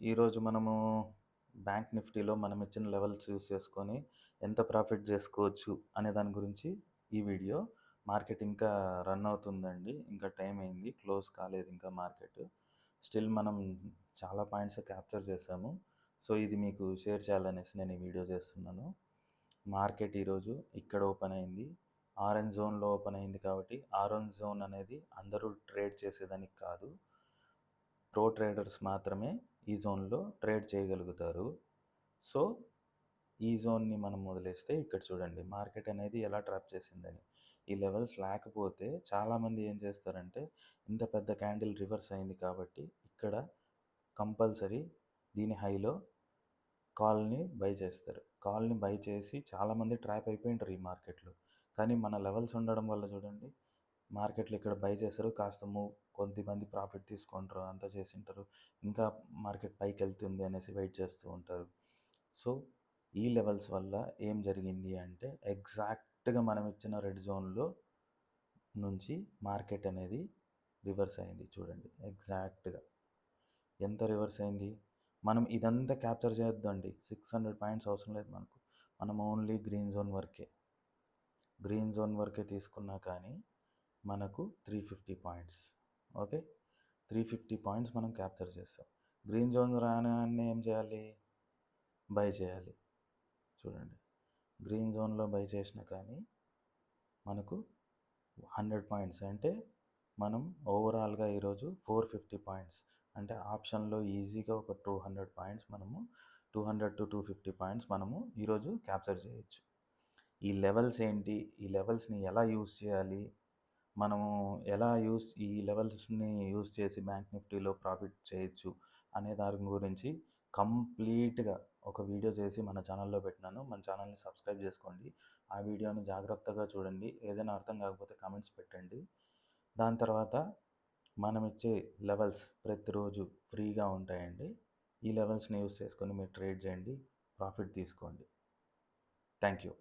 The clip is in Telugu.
ఈరోజు మనము బ్యాంక్ నిఫ్టీలో మనం ఇచ్చిన లెవెల్స్ యూస్ చేసుకొని ఎంత ప్రాఫిట్ చేసుకోవచ్చు అనే దాని గురించి ఈ వీడియో. మార్కెట్ ఇంకా రన్ అవుతుందండి, ఇంకా టైం అయింది, క్లోజ్ కాలేదు ఇంకా మార్కెట్. స్టిల్ మనం చాలా పాయింట్స్ క్యాప్చర్ చేసాము. సో ఇది మీకు షేర్ చేయాలనేసి నేను ఈ వీడియో చేస్తున్నాను. మార్కెట్ ఈరోజు ఇక్కడ ఓపెన్ అయింది, ఆరెంజ్ జోన్లో ఓపెన్ అయింది. కాబట్టి ఆరెంజ్ జోన్ అనేది అందరూ ట్రేడ్ చేసేదానికి కాదు, ప్రో ట్రేడర్స్ మాత్రమే ఈ జోన్లో ట్రేడ్ చేయగలుగుతారు. సో ఈ జోన్ని మనం వదిలేస్తే ఇక్కడ చూడండి మార్కెట్ అనేది ఎలా ట్రాప్ చేసిందని. ఈ లెవెల్స్ లేకపోతే చాలామంది ఏం చేస్తారంటే, ఇంత పెద్ద క్యాండిల్ రివర్స్ అయింది కాబట్టి ఇక్కడ కంపల్సరీ దీని హైలో కాల్ని బై చేస్తారు. కాల్ని బై చేసి చాలామంది ట్రాప్ అయిపోయింటారు ఈ మార్కెట్లో. కానీ మన లెవెల్స్ ఉండడం వల్ల చూడండి మార్కెట్లో ఇక్కడ బై చేస్తారు, కాస్త కొద్దిమంది ప్రాఫిట్ తీసుకుంటారు, అంతా చేసింటారు, ఇంకా మార్కెట్ పైకి వెళ్తుంది అనేసి వెయిట్ చేస్తూ ఉంటారు. సో ఈ లెవెల్స్ వల్ల ఏం జరిగింది అంటే, ఎగ్జాక్ట్గా మనం ఇచ్చిన రెడ్ జోన్లో నుంచి మార్కెట్ అనేది రివర్స్ అయింది. చూడండి ఎగ్జాక్ట్గా ఎంత రివర్స్ అయింది. మనం ఇదంతా క్యాప్చర్ చేయొద్దండి, 600 పాయింట్స్ అవసరం లేదు మనకు. మనం ఓన్లీ గ్రీన్ జోన్ వరకే తీసుకున్నా కానీ మనకు 350 పాయింట్స్. ఓకే, 350 పాయింట్స్ మనం క్యాప్చర్ చేస్తాం. గ్రీన్ జోన్ రాగానే ఏం చేయాలి? బై చేయాలి. చూడండి గ్రీన్ జోన్లో బై చేసినా కానీ మనకు 100 పాయింట్స్, అంటే మనం ఓవరాల్గా ఈరోజు 450 పాయింట్స్, అంటే ఆప్షన్లో ఈజీగా ఒక 200 పాయింట్స్ మనము 200 to 250 పాయింట్స్ మనము ఈరోజు క్యాప్చర్ చేయొచ్చు. ఈ లెవెల్స్ ఏంటి, ఈ లెవెల్స్ని ఎలా యూస్ చేయాలి, మనము ఎలా ఈ లెవెల్స్ని యూస్ చేసి బ్యాంక్ నిఫ్టీలో ప్రాఫిట్ చేయొచ్చు అనే దాని గురించి కంప్లీట్గా ఒక వీడియో చేసి మన ఛానల్లో పెట్టినాను. మన ఛానల్ని సబ్స్క్రైబ్ చేసుకోండి, ఆ వీడియోని జాగ్రత్తగా చూడండి. ఏదైనా అర్థం కాకపోతే కామెంట్స్ పెట్టండి. దాని తర్వాత మనం ఇచ్చే లెవెల్స్ ప్రతిరోజు ఫ్రీగా ఉంటాయండి. ఈ లెవెల్స్ని యూస్ చేసుకొని మీరు ట్రేడ్ చేయండి, ప్రాఫిట్ తీసుకోండి. Thank you.